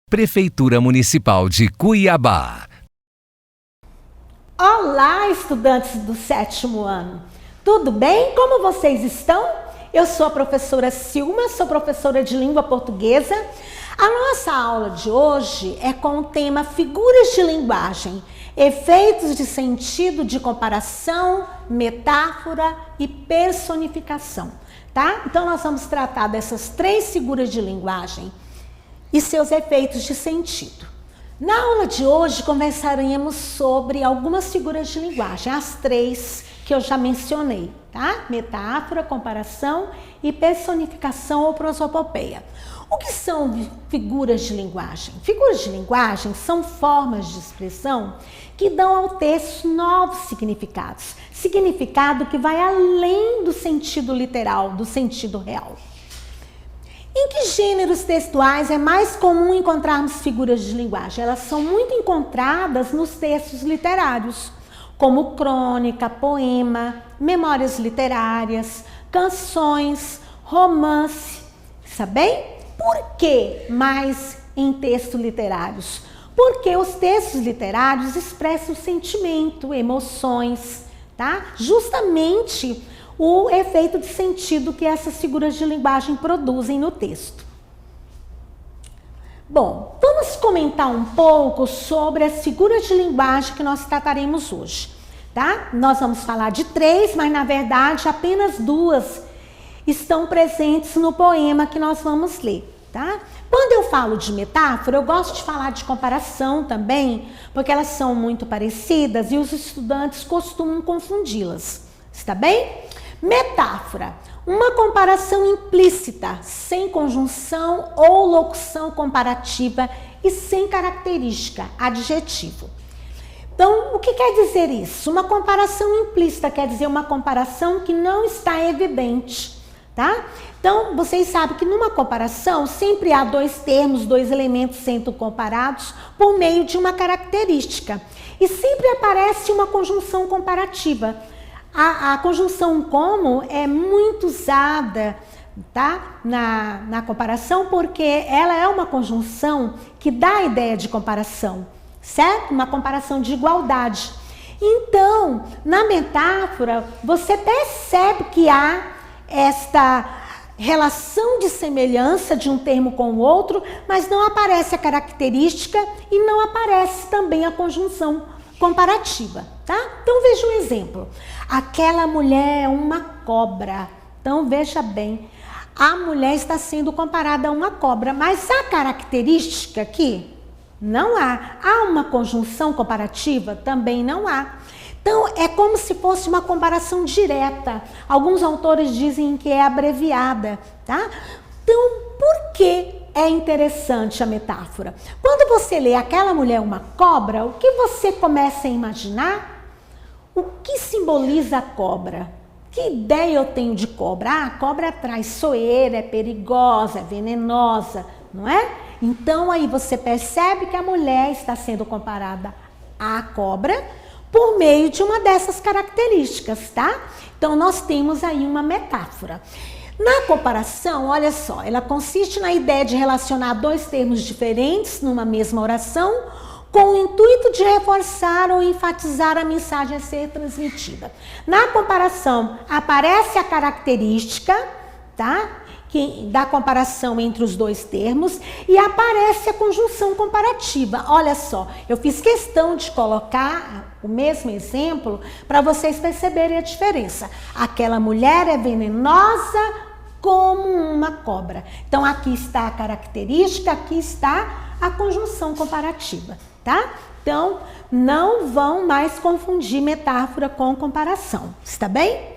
Prefeitura Municipal de Cuiabá. Olá, estudantes do 7º ano. Tudo bem? Como vocês estão? Eu sou a professora Silma, sou professora de língua portuguesa. A nossa aula de hoje é com o tema figuras de linguagem, efeitos de sentido de comparação, metáfora e personificação, tá? Então nós vamos tratar dessas 3 figuras de linguagem e seus efeitos de sentido. Na aula de hoje conversaremos sobre algumas figuras de linguagem, as 3 que eu já mencionei, tá? Metáfora, comparação e personificação ou prosopopeia. O que são figuras de linguagem? Figuras de linguagem são formas de expressão que dão ao texto novos significados. Significado que vai além do sentido literal, do sentido real. Em que gêneros textuais é mais comum encontrarmos figuras de linguagem? Elas são muito encontradas nos textos literários, como crônica, poema, memórias literárias, canções, romance. Sabe bem? Por que mais em textos literários? Porque os textos literários expressam sentimento, emoções, tá? Justamente o efeito de sentido que essas figuras de linguagem produzem no texto. Bom, vamos comentar um pouco sobre as figuras de linguagem que nós trataremos hoje, tá? Nós vamos falar de 3, mas na verdade apenas 2 estão presentes no poema que nós vamos ler, tá? Quando eu falo de metáfora, eu gosto de falar de comparação também, porque elas são muito parecidas e os estudantes costumam confundi-las, está bem? Metáfora, uma comparação implícita, sem conjunção ou locução comparativa e sem característica, adjetivo. Então, o que quer dizer isso? Uma comparação implícita quer dizer uma comparação que não está evidente, tá? Então, vocês sabem que numa comparação sempre há 2 termos, 2 elementos sendo comparados por meio de uma característica. E sempre aparece uma conjunção comparativa. A conjunção como é muito usada, tá? na comparação, porque ela é uma conjunção que dá a ideia de comparação, certo? Uma comparação de igualdade. Então, na metáfora, você percebe que há esta relação de semelhança de um termo com o outro, mas não aparece a característica e não aparece também a conjunção comparativa, tá? Então veja um exemplo. Aquela mulher é uma cobra. Então veja bem, a mulher está sendo comparada a uma cobra, mas a característica aqui não há. Há uma conjunção comparativa? Também não há. Então é como se fosse uma comparação direta. Alguns autores dizem que é abreviada, tá? Então por que é interessante a metáfora? Quando você lê aquela mulher uma cobra, o que você começa a imaginar? O que simboliza a cobra? Que ideia eu tenho de cobra? Ah, a cobra é traiçoeira, é perigosa, é venenosa, não é? Então aí você percebe que a mulher está sendo comparada à cobra por meio de uma dessas características, tá? Então nós temos aí uma metáfora. Na comparação, olha só, ela consiste na ideia de relacionar 2 termos diferentes numa mesma oração com o intuito de reforçar ou enfatizar a mensagem a ser transmitida. Na comparação, aparece a característica, tá? Da comparação entre os 2 termos e aparece a conjunção comparativa. Olha só, eu fiz questão de colocar o mesmo exemplo para vocês perceberem a diferença. Aquela mulher é venenosa como uma cobra. Então aqui está a característica, aqui está a conjunção comparativa, tá? Então não vão mais confundir metáfora com comparação, está bem?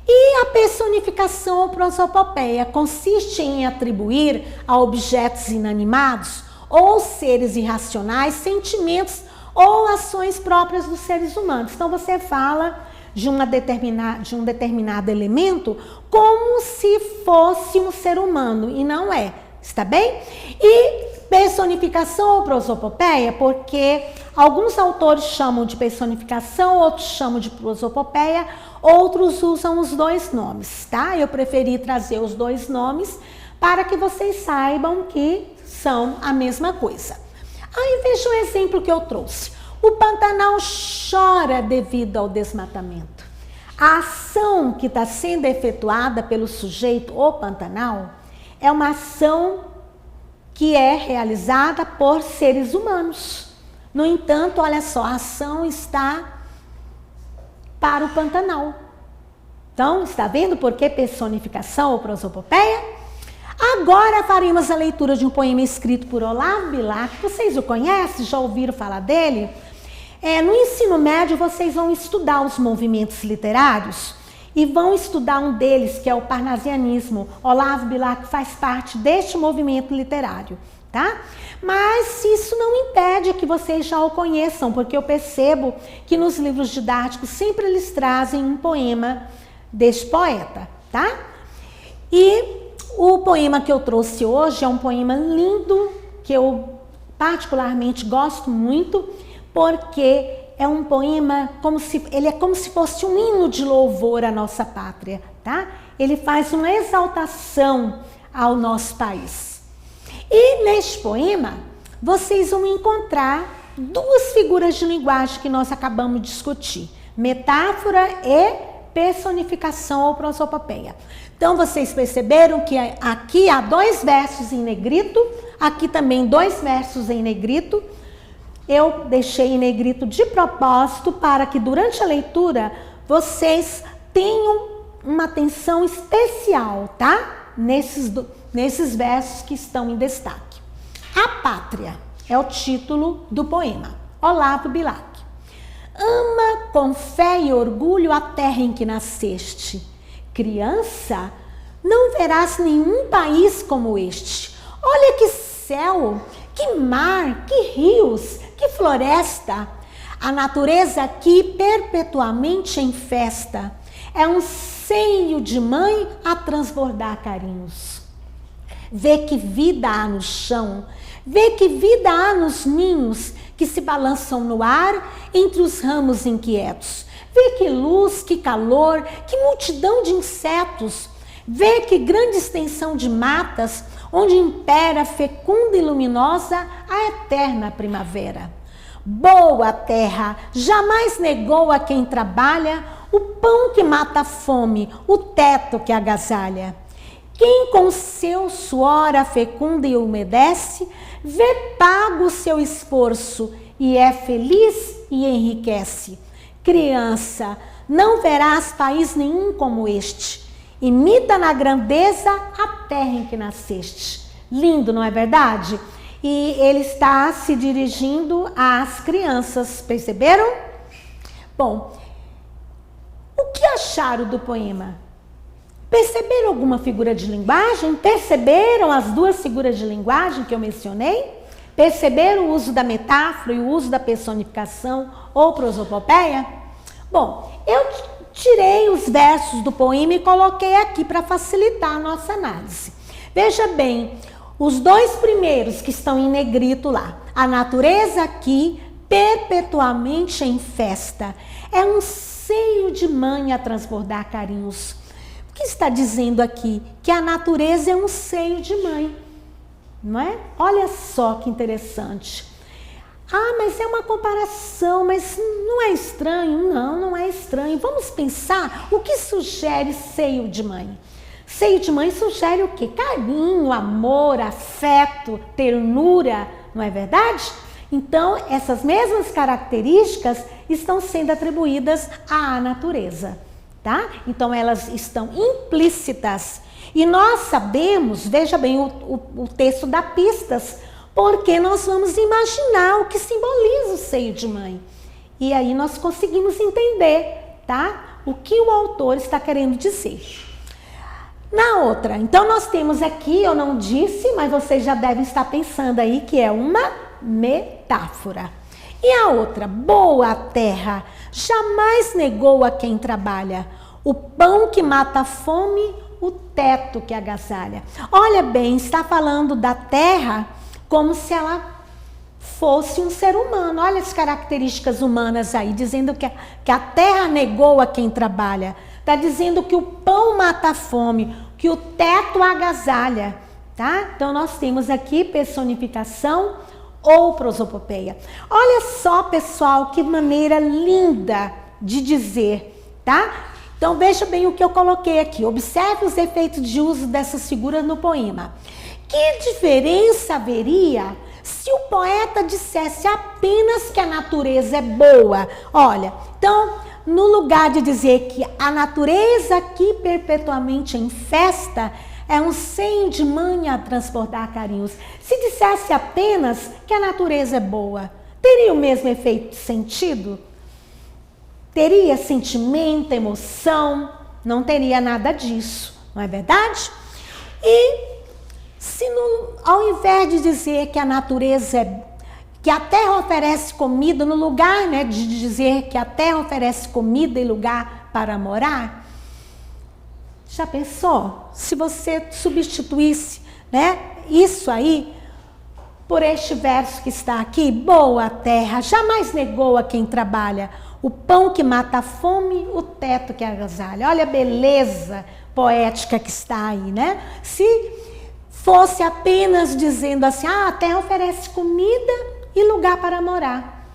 E a personificação ou prosopopeia consiste em atribuir a objetos inanimados ou seres irracionais sentimentos ou ações próprias dos seres humanos. Então você fala de um determinado elemento como se fosse um ser humano e não é, está bem? E personificação ou prosopopeia, porque alguns autores chamam de personificação, outros chamam de prosopopeia, outros usam os 2 nomes, tá? Eu preferi trazer os 2 nomes para que vocês saibam que são a mesma coisa. Aí veja o exemplo que eu trouxe. O Pantanal chora devido ao desmatamento. A ação que está sendo efetuada pelo sujeito, o Pantanal, é uma ação que é realizada por seres humanos. No entanto, olha só, a ação está para o Pantanal. Então, está vendo por que personificação ou prosopopeia? Agora faremos a leitura de um poema escrito por Olavo Bilac. Vocês o conhecem? Já ouviram falar dele? No ensino médio, vocês vão estudar os movimentos literários e vão estudar um deles, que é o parnasianismo. Olavo Bilac faz parte deste movimento literário, tá? Mas isso não impede que vocês já o conheçam, porque eu percebo que nos livros didáticos sempre eles trazem um poema deste poeta, tá? E o poema que eu trouxe hoje é um poema lindo, que eu particularmente gosto muito, porque é um poema ele é como se fosse um hino de louvor à nossa pátria, tá? Ele faz uma exaltação ao nosso país. E neste poema, vocês vão encontrar duas figuras de linguagem que nós acabamos de discutir: metáfora e personificação ou prosopopeia. Então, vocês perceberam que aqui há 2 versos em negrito, aqui também 2 versos em negrito. Eu deixei em negrito de propósito para que durante a leitura vocês tenham uma atenção especial, tá? Nesses versos que estão em destaque. A Pátria é o título do poema. Olavo Bilac. Ama com fé e orgulho a terra em que nasceste. Criança, não verás nenhum país como este. Olha que céu, que mar, que rios, que floresta. A natureza aqui perpetuamente em festa. É um seio de mãe a transbordar carinhos. Vê que vida há no chão, vê que vida há nos ninhos que se balançam no ar entre os ramos inquietos. Vê que luz, que calor, que multidão de insetos. Vê que grande extensão de matas, onde impera fecunda e luminosa a eterna primavera. Boa terra, jamais negou a quem trabalha o pão que mata a fome, o teto que agasalha. Quem com seu suor a fecunda e umedece, vê pago o seu esforço e é feliz e enriquece. Criança, não verás país nenhum como este. Imita na grandeza a terra em que nasceste. Lindo, não é verdade? E ele está se dirigindo às crianças, perceberam? Bom, o que acharam do poema? Perceberam alguma figura de linguagem? Perceberam as 2 figuras de linguagem que eu mencionei? Perceberam o uso da metáfora e o uso da personificação ou prosopopeia? Bom, eu tirei os versos do poema e coloquei aqui para facilitar a nossa análise. Veja bem, os 2 primeiros que estão em negrito lá. A natureza aqui perpetuamente em festa. É um seio de mãe a transbordar carinhos. O que está dizendo aqui? Que a natureza é um seio de mãe, não é? Olha só que interessante. Ah, mas é uma comparação, mas não é estranho? Não, não é estranho. Vamos pensar o que sugere seio de mãe. Seio de mãe sugere o quê? Carinho, amor, afeto, ternura, não é verdade? Então, essas mesmas características estão sendo atribuídas à natureza, tá? Então, elas estão implícitas. E nós sabemos, veja bem, o texto dá pistas, porque nós vamos imaginar o que simboliza o seio de mãe. E aí nós conseguimos entender, tá? O que o autor está querendo dizer. Na outra, então nós temos aqui, eu não disse, mas vocês já devem estar pensando aí que é uma metáfora. E a outra, boa terra, jamais negou a quem trabalha o pão que mata a fome, o teto que agasalha. Olha bem, está falando da terra como se ela fosse um ser humano. Olha as características humanas aí, dizendo que a terra negou a quem trabalha. Está dizendo que o pão mata a fome, que o teto agasalha, tá? Então nós temos aqui personificação ou prosopopeia. Olha só, pessoal, que maneira linda de dizer, tá? Então veja bem o que eu coloquei aqui. Observe os efeitos de uso dessas figuras no poema. Que diferença haveria se o poeta dissesse apenas que a natureza é boa? Olha, então, no lugar de dizer que a natureza aqui perpetuamente em festa é um seio de mãe a transportar carinhos. Se dissesse apenas que a natureza é boa, teria o mesmo efeito de sentido? Teria sentimento, emoção? Não teria nada disso, não é verdade? E se ao invés de dizer que a natureza que a terra oferece comida, no lugar, né, de dizer que a terra oferece comida e lugar para morar, já pensou? Se você substituísse, né, isso aí por este verso que está aqui: boa terra, jamais negou a quem trabalha, o pão que mata a fome, o teto que agasalha. Olha a beleza poética que está aí, né? Se fosse apenas dizendo assim, a terra oferece comida e lugar para morar,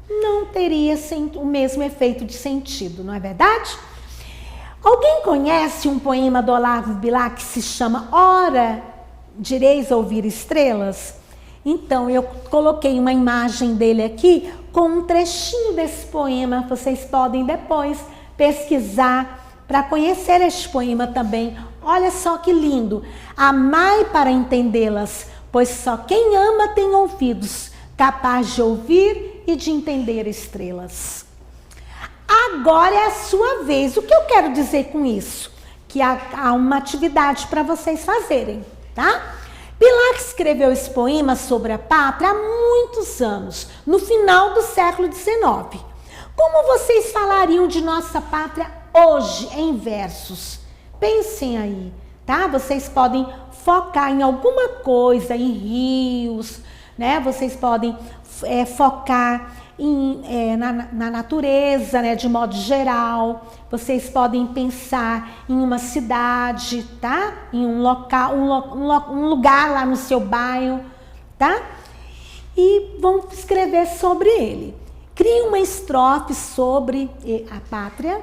não teria o mesmo efeito de sentido, não é verdade? Alguém conhece um poema do Olavo Bilac que se chama Ora Direis Ouvir Estrelas? Então, eu coloquei uma imagem dele aqui com um trechinho desse poema. Vocês podem depois pesquisar para conhecer este poema também. Olha só que lindo. Amai para entendê-las, pois só quem ama tem ouvidos, capaz de ouvir e de entender estrelas. Agora é a sua vez. O que eu quero dizer com isso? Que há uma atividade para vocês fazerem, tá? Bilac escreveu esse poema sobre a pátria há muitos anos, no final do século XIX. Como vocês falariam de nossa pátria hoje em versos? Pensem aí, tá? Vocês podem focar em alguma coisa, em rios, né? Vocês podem focar na natureza, né? De modo geral. Vocês podem pensar em uma cidade, tá? Em um local, um lugar lá no seu bairro, tá? E vão escrever sobre ele. Crie uma estrofe sobre a pátria,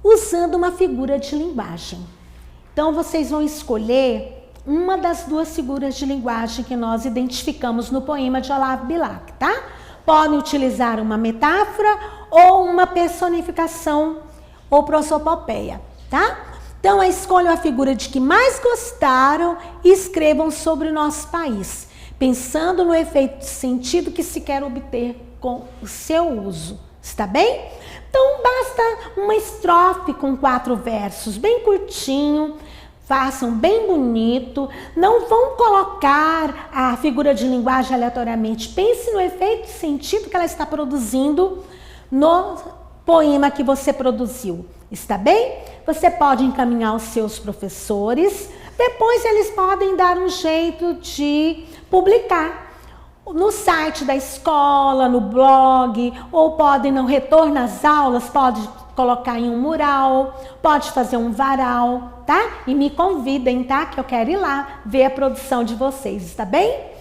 usando uma figura de linguagem. Então, vocês vão escolher uma das duas figuras de linguagem que nós identificamos no poema de Olavo Bilac, tá? Podem utilizar uma metáfora ou uma personificação ou prosopopeia, tá? Então, escolham a figura de que mais gostaram e escrevam sobre o nosso país, pensando no efeito de sentido que se quer obter com o seu uso. Está bem? Então, basta uma estrofe com 4 versos, bem curtinho, façam bem bonito, não vão colocar a figura de linguagem aleatoriamente. Pense no efeito de sentido que ela está produzindo no poema que você produziu. Está bem? Você pode encaminhar aos seus professores, depois eles podem dar um jeito de publicar no site da escola, no blog, ou podem, no retorno às aulas, pode colocar em um mural, pode fazer um varal, tá? E me convidem, tá? Que eu quero ir lá ver a produção de vocês, está bem?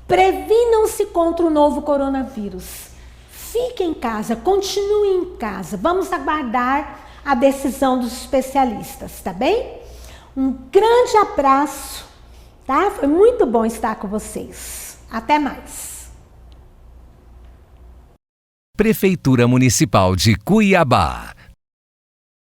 Previnam-se contra o novo coronavírus. Fiquem em casa, continuem em casa. Vamos aguardar a decisão dos especialistas, tá bem? Um grande abraço, tá? Foi muito bom estar com vocês. Até mais. Prefeitura Municipal de Cuiabá.